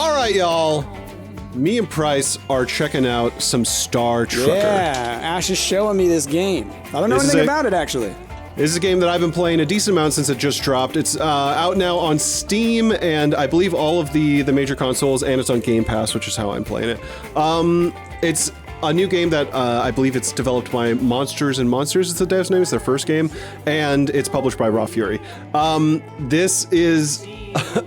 All right, y'all. Me and Price are checking out some Star Trucker. Yeah, Ash is showing me this game. I don't know anything about it, actually. This is a game that I've been playing a decent amount since it just dropped. It's out now on Steam, and I believe all of the major consoles, and it's on Game Pass, which is how I'm playing it. It's a new game that I believe it's developed by Monsters and Monsters is the dev's name. It's their first game, and it's published by Raw Fury. This is...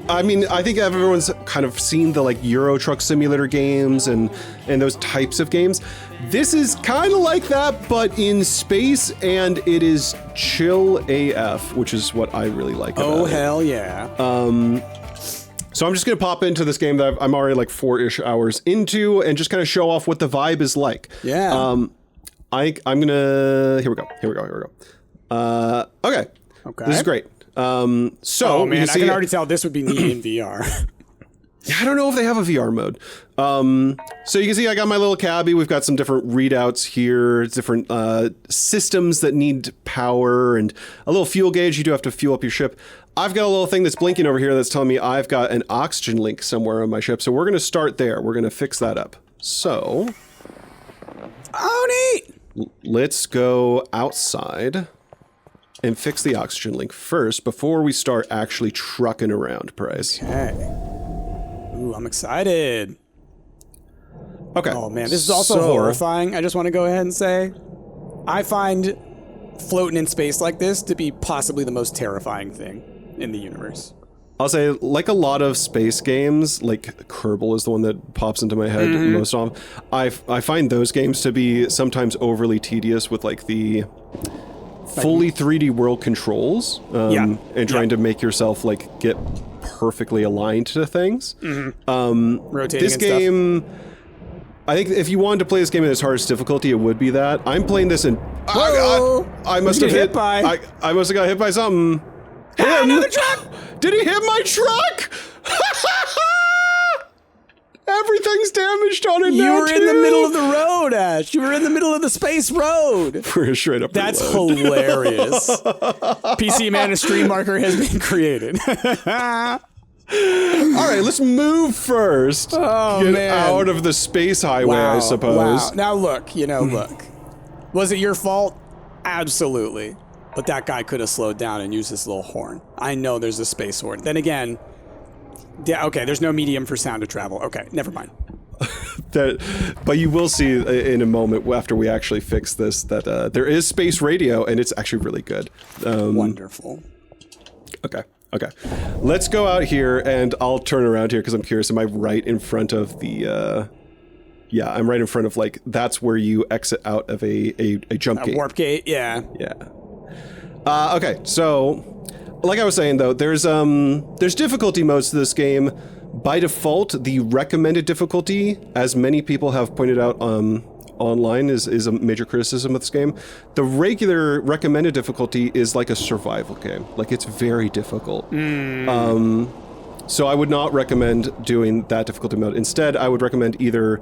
I mean, I think everyone's kind of seen the like Euro Truck Simulator games and those types of games. This is kind of like that, but in space, and it is chill AF, which is what I really like about it. Oh, hell yeah. So I'm just going to pop into this game that I'm already like 4-ish hours into and just kind of show off what the vibe is like. Yeah. I'm going to... Here we go. Okay. This is great. Oh man, I can already tell this would be neat in VR. Yeah, I don't know if they have a VR mode. So you can see I got my little cabbie. We've got some different readouts here, different systems that need power and a little fuel gauge. You do have to fuel up your ship. I've got a little thing that's blinking over here that's telling me I've got an oxygen link somewhere on my ship. So we're going to start there. We're going to fix that up. So... Oh, neat! Let's go outside and fix the oxygen link first before we start actually trucking around, Price. Okay. Ooh, I'm excited. Okay. Oh man, this is also horrifying. I just want to go ahead and say, I find floating in space like this to be possibly the most terrifying thing in the universe. I'll say, like a lot of space games, like Kerbal is the one that pops into my head most often. I find those games to be sometimes overly tedious with like the fully 3D world controls and trying to make yourself like get perfectly aligned to things. Rotating this and game stuff. I think if you wanted to play this game in its hardest difficulty, it would be that. I'm playing this in... I must have hit by... I must have got hit by something. Another truck! Did he hit my truck? Everything's damaged on it now, You were in the middle of the road, Ash. You were in the middle of the space road. We're straight up. That's hilarious. PC Man stream marker has been created. All right, let's move first. Oh, Get man. out of the space highway, I suppose. Wow. Now look, look. Was it your fault? Absolutely. But that guy could have slowed down and used his little horn. I know there's a space horn. Then again, yeah, okay, there's no medium for sound to travel. Okay, never mind. But you will see in a moment after we actually fix this that there is space radio, and it's actually really good. Wonderful. Okay. Let's go out here, and I'll turn around here because I'm curious. Am I right in front of the... Yeah, I'm right in front of, like, that's where you exit out of a jump gate. Warp gate, yeah. Yeah. Okay, so, like I was saying, though, there's difficulty modes to this game. By default, the recommended difficulty, as many people have pointed out online, is a major criticism of this game. The regular recommended difficulty is like a survival game. Like, it's very difficult. So I would not recommend doing that difficulty mode. Instead, I would recommend either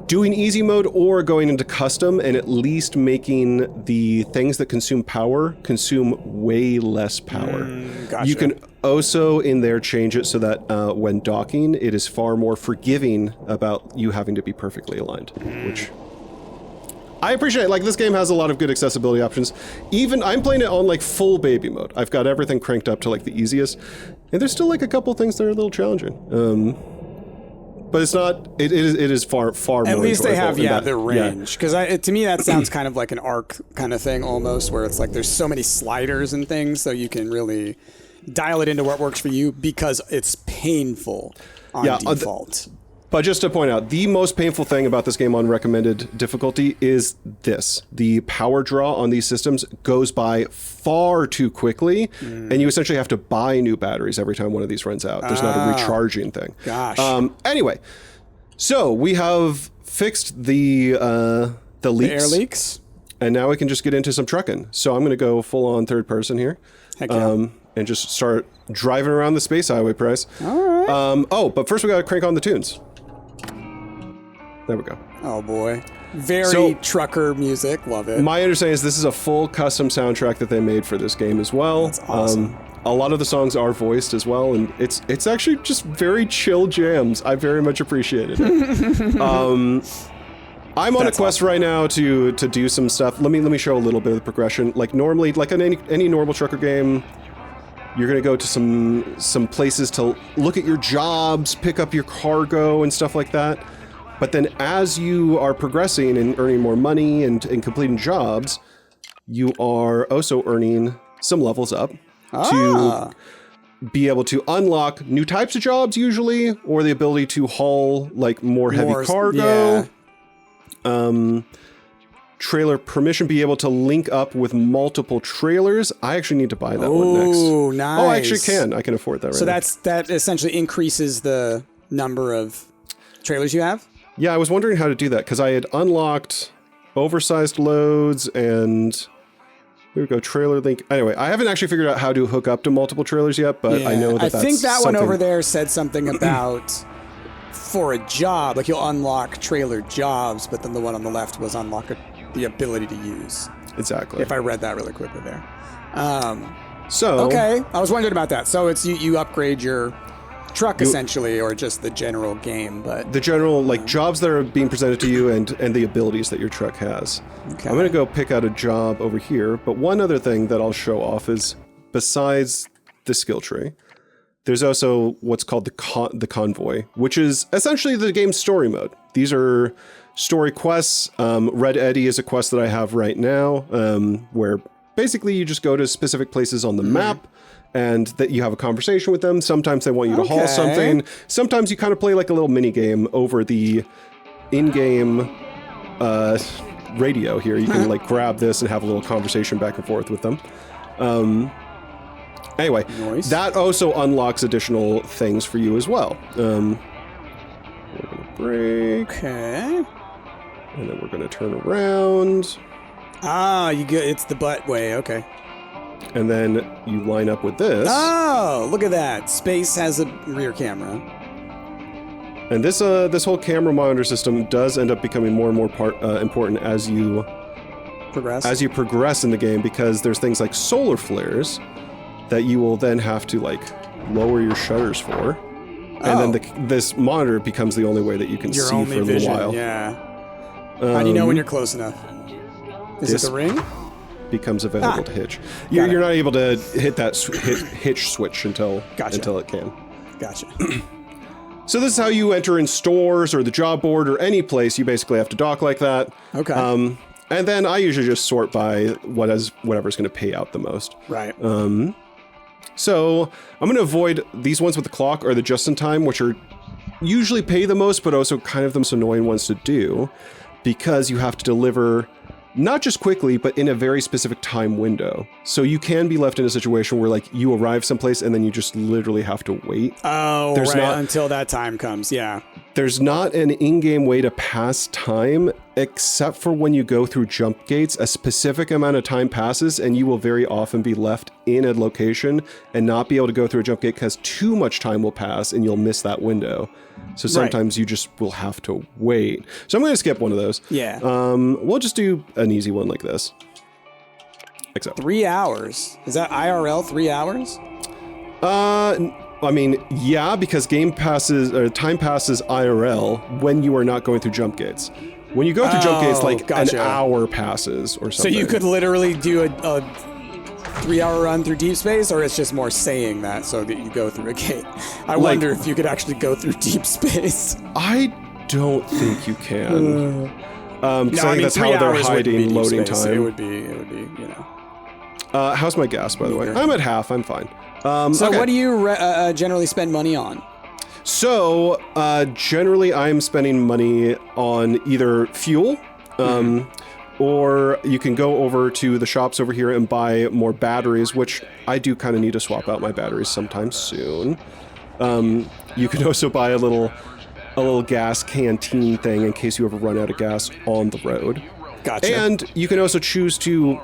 doing easy mode or going into custom and at least making the things that consume power consume way less power. Gotcha. You can also in there change it so that when docking, it is far more forgiving about you having to be perfectly aligned, which I appreciate. Like, this game has a lot of good accessibility options. Even I'm playing it on like full baby mode. I've got everything cranked up to like the easiest, and there's still like a couple things that are a little challenging. But it's not. It is far more. At least they have the range. Because to me that sounds kind of like an Arc kind of thing almost, where it's like there's so many sliders and things, so you can really dial it into what works for you because it's painful on default. But just to point out, the most painful thing about this game on recommended difficulty is this. The power draw on these systems goes by far too quickly, and you essentially have to buy new batteries every time one of these runs out. There's not a recharging thing. Gosh. Anyway, so we have fixed the leaks. The air leaks. And now we can just get into some trucking. So I'm going to go full on third person here. Heck yeah. And just start driving around the space highway, Price. All right. But first we got to crank on the tunes. There we go. Oh boy. Very trucker music. Love it. My understanding is this is a full custom soundtrack that they made for this game as well. That's awesome. a lot of the songs are voiced as well, and it's actually just very chill jams. I very much appreciated it. I'm on a quest right now to do some stuff. Let me show a little bit of the progression. Like normally, like in any normal trucker game, you're gonna go to some places to look at your jobs, pick up your cargo and stuff like that. But then as you are progressing and earning more money and completing jobs, you are also earning some levels up to be able to unlock new types of jobs usually, or the ability to haul like more heavy cargo. Yeah. Trailer permission, be able to link up with multiple trailers. I actually need to buy that one next. Oh, nice. Oh, I actually can. I can afford that right now. So that essentially increases the number of trailers you have? Yeah, I was wondering how to do that because I had unlocked oversized loads and here we go, trailer link. Anyway, I haven't actually figured out how to hook up to multiple trailers yet, but I know that's I think that something. one over there said something about for a job, like you'll unlock trailer jobs, but then the one on the left was unlock the ability to use. Exactly. If I read that really quickly there. Okay, I was wondering about that. So it's you upgrade your truck essentially, or just the general game, but the general like jobs that are being presented to you and the abilities that your truck has. Okay. I'm gonna go pick out a job over here, but one other thing that I'll show off is besides the skill tree, there's also what's called the convoy, which is essentially the game's story mode. These are story quests. Red Eddie is a quest that I have right now, where basically you just go to specific places on the map and that you have a conversation with them. Sometimes they want you to haul something. Sometimes you kind of play like a little mini game over the in-game radio here. You can like grab this and have a little conversation back and forth with them. Anyway, that also unlocks additional things for you as well. We're gonna break. Okay. And then we're gonna turn around. Ah, it's the butt way, okay. And then you line up with this. Oh, look at that. Space has a rear camera. And this whole camera monitor system does end up becoming more and more important as you progress in the game, because there's things like solar flares that you will then have to like lower your shutters for. And then this monitor becomes the only way that you can see for a little while. Yeah. How do you know when you're close enough? Is it the ring? Becomes available to hitch. You're not able to hit that hitch switch until it can. Gotcha. So this is how you enter in stores or the job board or any place. You basically have to dock like that. Okay. And then I usually just sort by whatever's going to pay out the most. Right. So I'm going to avoid these ones with the clock or the just-in-time, which are usually pay the most, but also kind of the most annoying ones to do, because you have to deliver not just quickly, but in a very specific time window. So you can be left in a situation where like you arrive someplace and then you just literally have to wait. Oh, until that time comes, yeah. There's not an in-game way to pass time, except for when you go through jump gates. A specific amount of time passes and you will very often be left in a location and not be able to go through a jump gate because too much time will pass and you'll miss that window. So sometimes you just will have to wait. So I'm going to skip one of those. Yeah. We'll just do an easy one like this. Except 3 hours. Is that IRL 3 hours? I mean, yeah, because time passes IRL when you are not going through jump gates. When you go through jump gates, like an hour passes or something. So you could literally do a 3 hour run through deep space, or it's just more saying that so that you go through a gate? I wonder if you could actually go through deep space. I don't think you can. Because I think that's how they're hiding loading time. It would be, you know. How's my gas, by the way? I'm at half. I'm fine. So what do you generally spend money on? So generally I'm spending money on either fuel, or you can go over to the shops over here and buy more batteries, which I do kind of need to swap out my batteries sometime soon. You can also buy a little gas canteen thing in case you ever run out of gas on the road. Gotcha. And you can also choose to,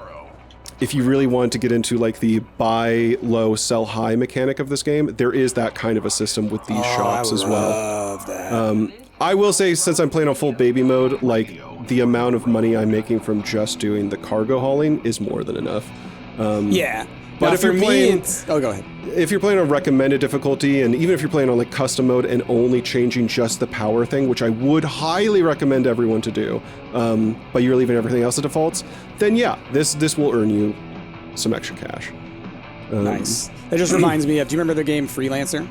if you really want to get into like the buy low, sell high mechanic of this game, there is that kind of a system with these shops as well. I love that. I will say, since I'm playing on full baby mode, like the amount of money I'm making from just doing the cargo hauling is more than enough. Yeah. But now if you're for me, playing, oh, go ahead. if you're playing on recommended difficulty, and even if you're playing on like custom mode and only changing just the power thing, which I would highly recommend everyone to do, but you're leaving everything else at defaults, then yeah, this will earn you some extra cash. Nice. That just reminds me of, do you remember the game Freelancer?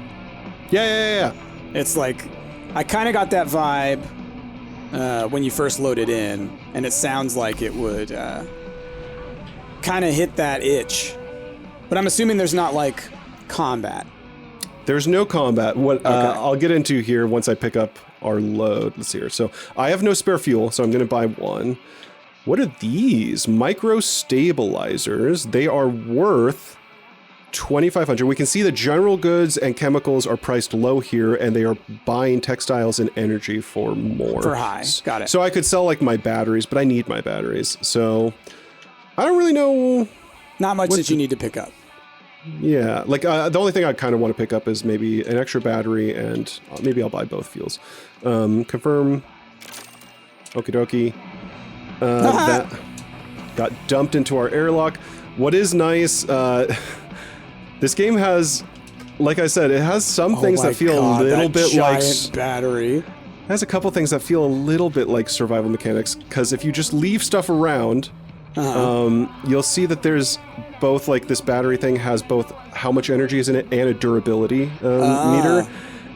Yeah. It's like, I kind of got that vibe when you first load it in, and it sounds like it would kind of hit that itch. But I'm assuming there's not like combat. There's no combat. What I'll get into here once I pick up our load. Let's see here. So I have no spare fuel, so I'm going to buy one. What are these? Micro stabilizers. They are worth 2,500. We can see the general goods and chemicals are priced low here, and they are buying textiles and energy for more. For high. Got it. So I could sell like my batteries, but I need my batteries. So I don't really know. Not much that you need to pick up. Yeah, like the only thing I kind of want to pick up is maybe an extra battery, and maybe I'll buy both fuels. Confirm. Okie dokie. That got dumped into our airlock. What is nice, this game has, like I said, it has some things that feel a little bit like battery. It has a couple things that feel a little bit like survival mechanics, because if you just leave stuff around, you'll see that there's both, like, this battery thing has both how much energy is in it and a durability meter.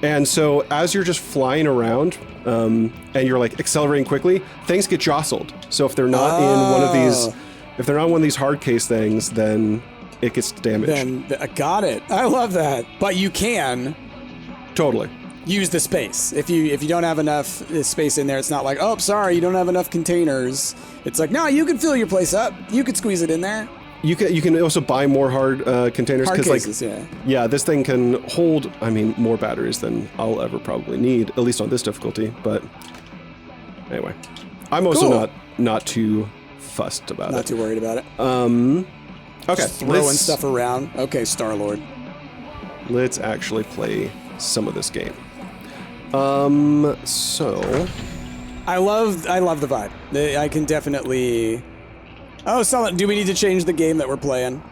And so as you're just flying around and you're like accelerating quickly, things get jostled. So if they're not in one of these, if they're not one of these hard case things, then it gets damaged. Then got it. I love that. But you can totally use the space. If you don't have enough space in there, it's not like, oh, sorry, you don't have enough containers. It's like, no, you can fill your place up. You could squeeze it in there. You can also buy more hard containers, hard because cases, yeah, this thing can hold, I mean, more batteries than I'll ever probably need, at least on this difficulty. But anyway, I'm also not too fussed about it. Not too worried about it. Okay, just throwing stuff around. Okay, Star-Lord. Let's actually play some of this game. So I love the vibe. I can definitely. Oh, do we need to change the game that we're playing?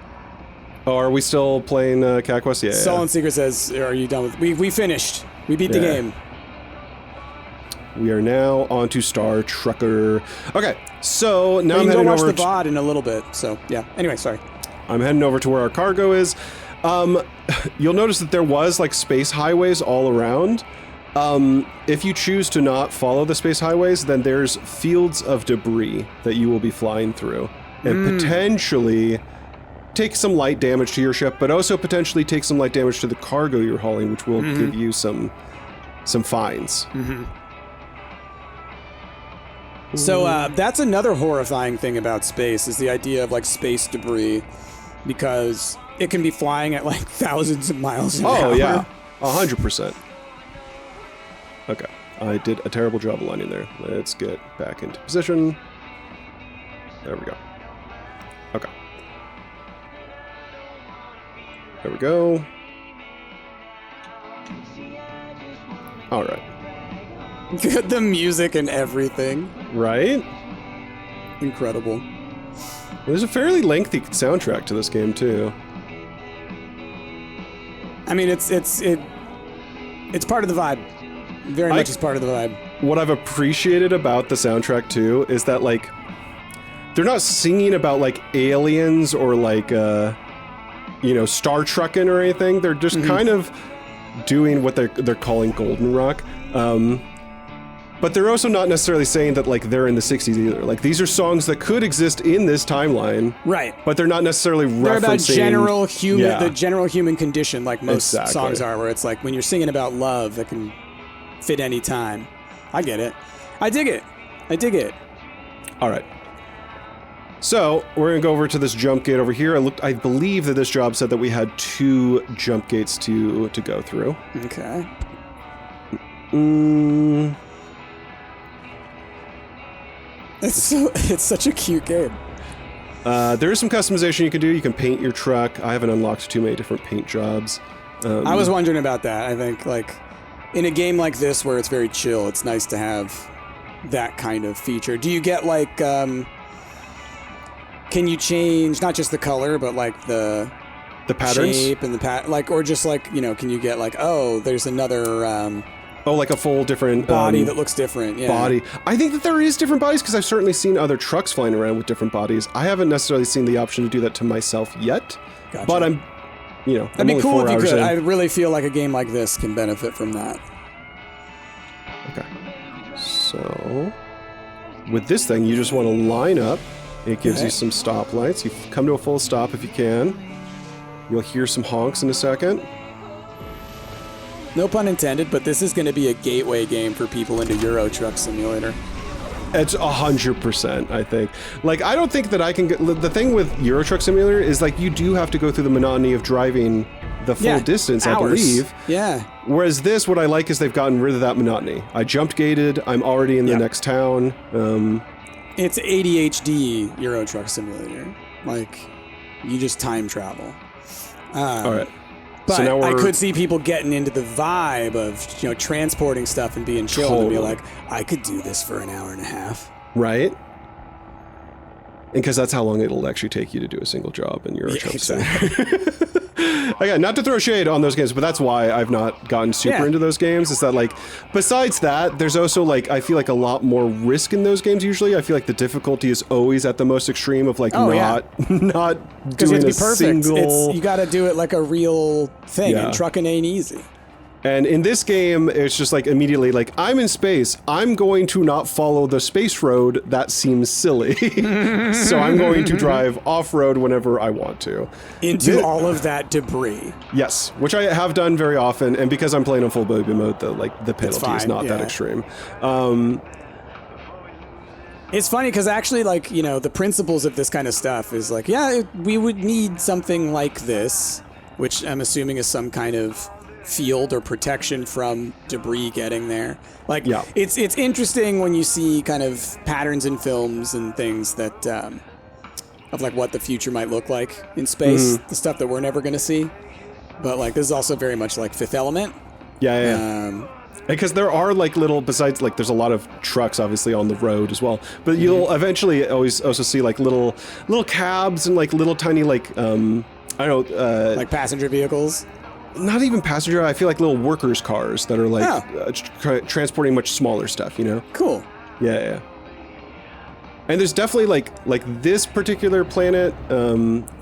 Oh, are we still playing Cat Quest? Yeah. Sullen Secret says, "Are you done with?" We finished. We beat the game. We are now on to Star Trucker. Okay, so now I'm heading heading over. over Watch the VOD in a little bit. So yeah. Anyway, sorry. I'm heading over to where our cargo is. You'll notice that there was like space highways all around. If you choose to not follow the space highways, then there's fields of debris that you will be flying through, and potentially take some light damage to your ship, but also potentially take some light damage to the cargo you're hauling, which will give you some fines. So that's another horrifying thing about space, is the idea of like space debris, because it can be flying at like thousands of miles an hour. Oh yeah, 100%. Okay, I did a terrible job of landing there. Let's get back into position. There we go. Okay. There we go. All right. Good, the music and everything. Right? Incredible. There's a fairly lengthy soundtrack to this game too. I mean, it's part of the vibe. Very much is part of the vibe. What I've appreciated about the soundtrack too is that, like, they're not singing about like aliens or like Star Trekking or anything. They're just kind of doing what they're calling golden rock. But they're also not necessarily saying that like they're in the 60s either. Like, these are songs that could exist in this timeline, right? But they're not necessarily referencing. They're about the general human condition, like most songs are, where it's like when you're singing about love, that can fit any time. I get it. I dig it. All right. So we're gonna go over to this jump gate over here. I believe that this job said that we had 2 jump gates to go through. Okay. It's such a cute game. There is some customization you can do. You can paint your truck. I haven't unlocked too many different paint jobs. I was wondering about that. I think, like, in a game like this where it's very chill, it's nice to have that kind of feature. Do you get, like, can you change not just the color, but like the The patterns? shape and the like, or just like, you know, can you get like, oh, there's another like a full different body that looks different. Yeah. Body. I think that there is different bodies because I've certainly seen other trucks flying around with different bodies. I haven't necessarily seen the option to do that to myself yet, Gotcha. but I'm, you know, That'd be cool if you could. in. I really feel like a game like this can benefit from that. Okay. So, with this thing, you just want to line up. It gives you some stoplights. You come to a full stop if you can. You'll hear some honks in a second. No pun intended, but this is going to be a gateway game for people into Euro Truck Simulator. It's 100%, I think. Like, I don't think that I can get... The thing with Euro Truck Simulator is, like, you do have to go through the monotony of driving the full distance, hours. I believe. Yeah. Whereas this, what I like is they've gotten rid of that monotony. I jumped gated. I'm already in the next town. It's ADHD Euro Truck Simulator. Like, you just time travel. All right. But so now I could see people getting into the vibe of, you know, transporting stuff and being chill and be like, I could do this for an hour and a half. Right? And because that's how long it'll actually take you to do a single job in Euro Truck Simulator. Again, not to throw shade on those games, but that's why I've not gotten super into those games. Is that, like, besides that, there's also, like, I feel like a lot more risk in those games usually. I feel like the difficulty is always at the most extreme of, like, not doing a single... you got to do it like a real thing, and trucking ain't easy. And in this game, it's just like immediately like, I'm in space. I'm going to not follow the space road. That seems silly. So I'm going to drive off-road whenever I want to. Into all of that debris. Yes, which I have done very often. And because I'm playing on full baby mode, the penalty is not that extreme. It's funny because actually, like, you know, the principles of this kind of stuff is like, we would need something like this, which I'm assuming is some kind of field or protection from debris getting there. Like, it's interesting when you see kind of patterns in films and things that of like what the future might look like in space, the stuff that we're never going to see. But like, this is also very much like Fifth Element. Because there are like little, besides like there's a lot of trucks obviously on the road as well, but you'll eventually always also see like little cabs and like little tiny like I don't know like passenger vehicles. Not even passenger. I feel like little workers' cars that are like transporting much smaller stuff. You know. Cool. Yeah. And there's definitely like this particular planet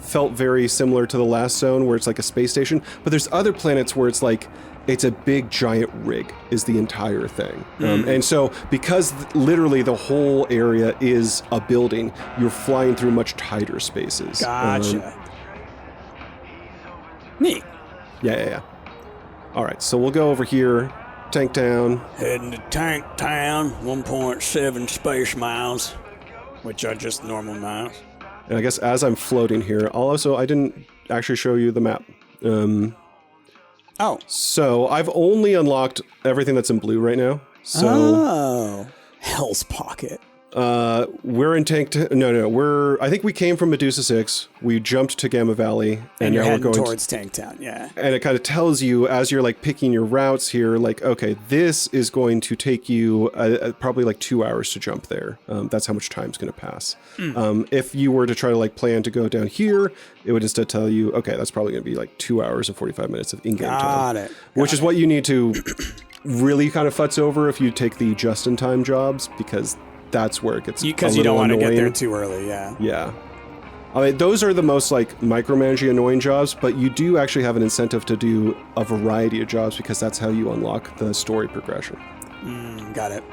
felt very similar to the last zone where it's like a space station. But there's other planets where it's like it's a big giant rig is the entire thing. And so because literally the whole area is a building, you're flying through much tighter spaces. Gotcha. Neat. Yeah. All right, so we'll go over here, Tank Town. Heading to Tank Town, 1.7 space miles, which are just normal miles. And I guess as I'm floating here, I didn't actually show you the map. So I've only unlocked everything that's in blue right now. So Hell's Pocket. We're in Tank. I think we came from Medusa 6. We jumped to Gamma Valley, and now we're going towards Tank Town. Yeah. And it kind of tells you as you're like picking your routes here, like, okay, this is going to take you probably like 2 hours to jump there. That's how much time's going to pass. If you were to try to like plan to go down here, it would instead tell you, okay, that's probably going to be like 2 hours and 45 minutes of in-game time. Which is what you need to really kind of futz over if you take the just-in-time jobs, because that's where it gets because you don't want to get there too early. Yeah. I mean, those are the most like micromanaging annoying jobs, but you do actually have an incentive to do a variety of jobs because that's how you unlock the story progression. Got it.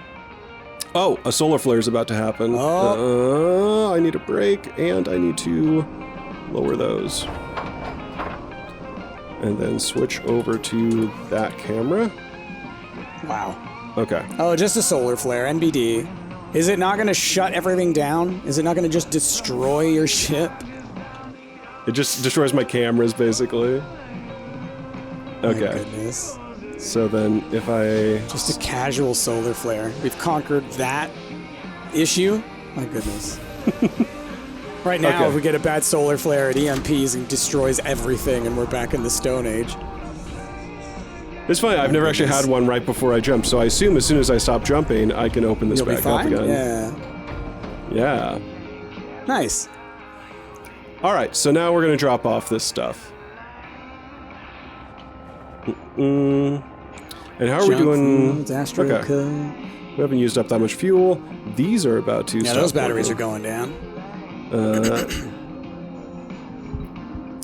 Oh, a solar flare is about to happen. I need a break and I need to lower those. And then switch over to that camera. Wow. Okay. Oh, just a solar flare, NBD. Is it not going to shut everything down? Is it not going to just destroy your ship? It just destroys my cameras, basically. Okay. My goodness. So then if I... Just a casual solar flare. We've conquered that issue? My goodness. Right now, if we get a bad solar flare, it EMPs and destroys everything, and we're back in the Stone Age. It's funny, I've never actually had one right before I jumped, so I assume as soon as I stop jumping, I can open this back up again. Yeah. Nice. All right, so now we're going to drop off this stuff. And how are we doing? Okay. We haven't used up that much fuel. These are about to stop those batteries working. are going down.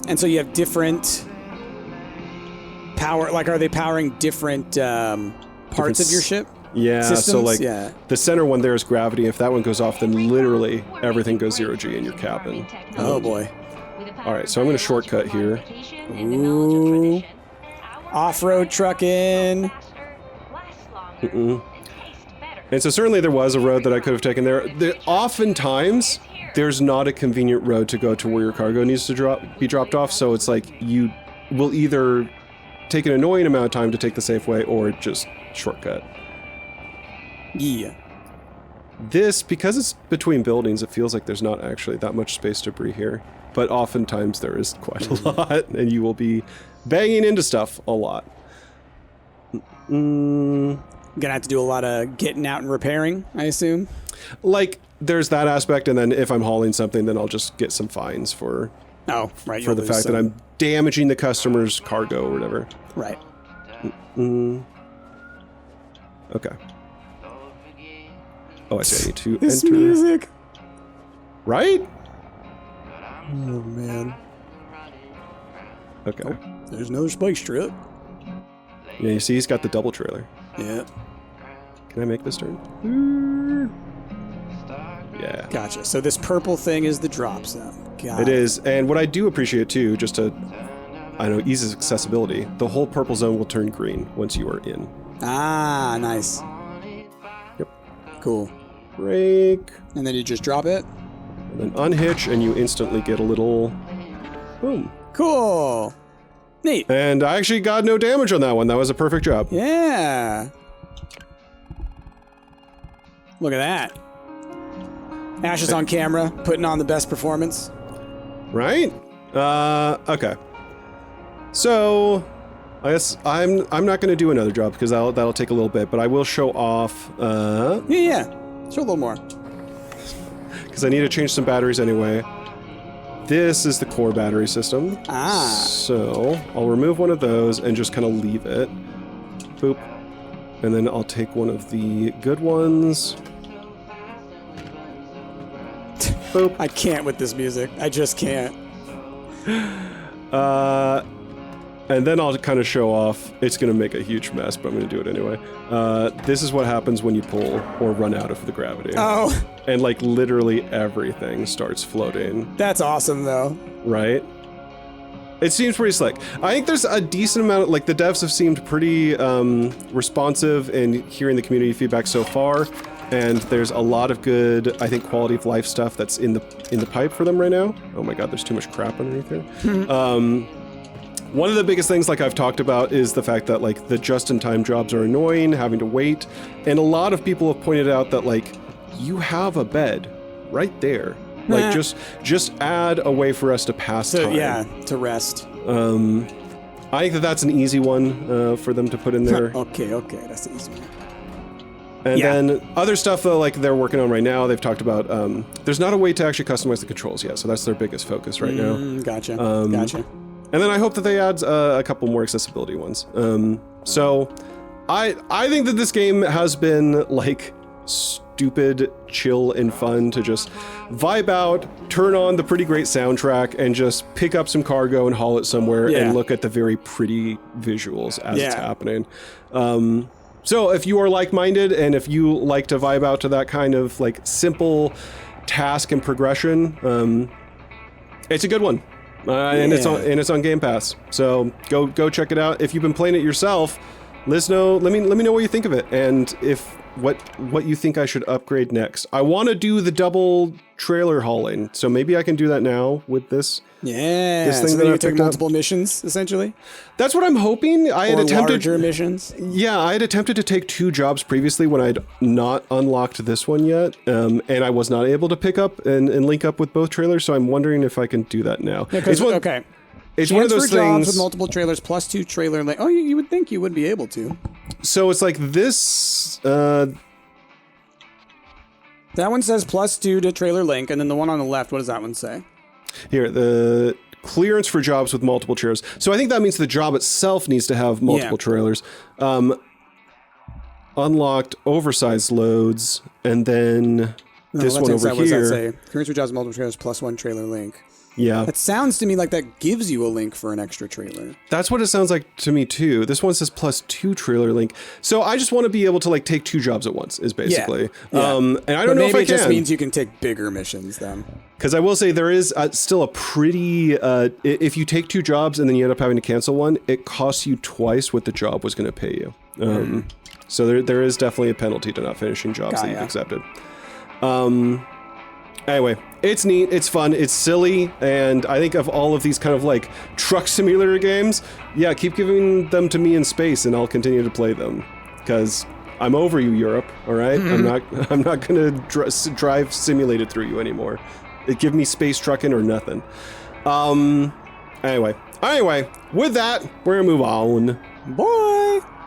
And so you have different power. Like, are they powering different parts of your ship? Yeah, Systems? so like Yeah. the center one there is gravity. If that one goes off, then literally everything goes 0G in your cabin. Oh boy. All right, so I'm going to shortcut here. Ooh. Off-road trucking. And so certainly there was a road that I could have taken there. Oftentimes, there's not a convenient road to go to where your cargo needs to be dropped off, so it's like you will either take an annoying amount of time to take the safe way or just shortcut. Yeah. This, because it's between buildings, it feels like there's not actually that much space debris here. But oftentimes there is quite a lot, and you will be banging into stuff a lot. Gonna have to do a lot of getting out and repairing, I assume. Like, there's that aspect, and then if I'm hauling something, then I'll just get some fines for Right. the fact that I'm damaging the customer's cargo or whatever. Right. Okay. Oh, I see. I need to This enter. music. Right? Oh man. Okay. There's another space truck. Yeah, you see, he's got the double trailer. Yeah. Can I make this turn? Yeah. Gotcha. So this purple thing is the drop zone. Got It is, and what I do appreciate too, just to, I don't know, ease accessibility, the whole purple zone will turn green once you are in. Ah, nice. Yep. Cool. Brake, And then you just drop it? and then unhitch, and you instantly get a little boom. Cool. Neat. And I actually got no damage on that one. That was a perfect job. Yeah. Look at that. Ash is on camera, putting on the best performance. Right? Okay. So, I guess I'm not going to do another job because that'll take a little bit, but I will show off. Yeah. Show a little more. Because I need to change some batteries anyway. This is the core battery system. Ah. So I'll remove one of those and just kind of leave it. Boop. And then I'll take one of the good ones. Boop. I can't with this music. I just can't. And then I'll kind of show off. It's going to make a huge mess, but I'm going to do it anyway. This is what happens when you pull or run out of the gravity. Oh. And like literally everything starts floating. That's awesome, though. Right? It seems pretty slick. I think there's a decent amount of, like, the devs have seemed pretty responsive in hearing the community feedback so far, and there's a lot of good, I think, quality of life stuff that's in the pipe for them right now. Oh my god, there's too much crap underneath here. One of the biggest things, like I've talked about, is the fact that, like, the just-in-time jobs are annoying, having to wait, and a lot of people have pointed out that, like, you have a bed right there. Like, just add a way for us to pass time. Yeah, to rest. I think that's an easy one for them to put in there. Okay, that's the easy one. And then other stuff, though, like they're working on right now, they've talked about, there's not a way to actually customize the controls yet, so that's their biggest focus right now. Gotcha. And then I hope that they add a couple more accessibility ones. So I think that this game has been, like, stupid, chill, and fun to just vibe out, turn on the pretty great soundtrack, and just pick up some cargo and haul it somewhere and look at the very pretty visuals as it's happening. So if you are like-minded and if you like to vibe out to that kind of, like, simple task and progression, it's a good one. And it's on Game Pass. So go check it out. If you've been playing it yourself, let me know what you think of it, and if what you think I should upgrade next. I want to do the double trailer hauling, so maybe I can do that now with this. Yeah, this thing so that then I you take picked up. multiple missions, essentially? That's what I'm hoping. I had attempted larger missions? Yeah, I had attempted to take 2 jobs previously when I'd not unlocked this one yet, and I was not able to pick up and link up with both trailers, so I'm wondering if I can do that now. Yeah, okay. It's one of those for jobs things with multiple trailers plus 2 trailer link. Oh, you would think you would be able to. So it's like this. That one says plus 2 to trailer link, and then the one on the left, what does that one say? Here, the clearance for jobs with multiple trailers. So I think that means the job itself needs to have multiple trailers. Unlocked oversized loads, and then this one over here. What does that say? Clearance for jobs with multiple trailers plus 1 trailer link. Yeah. That sounds to me like that gives you a link for an extra trailer. That's what it sounds like to me too. This one says plus 2 trailer link. So I just want to be able to like take 2 jobs at once is basically. Yeah. And I don't know if I can. Maybe it just means you can take bigger missions then. Because I will say there is still a pretty, if you take 2 jobs and then you end up having to cancel one, it costs you twice what the job was going to pay you. So there is definitely a penalty to not finishing jobs that you've accepted. Anyway, it's neat, it's fun, it's silly, and I think of all of these kind of like truck simulator games, yeah, keep giving them to me in space and I'll continue to play them. Because I'm over you, Europe, all right? I'm not gonna drive simulated through you anymore. Give me space trucking or nothing. Anyway, with that, we're gonna move on. Bye!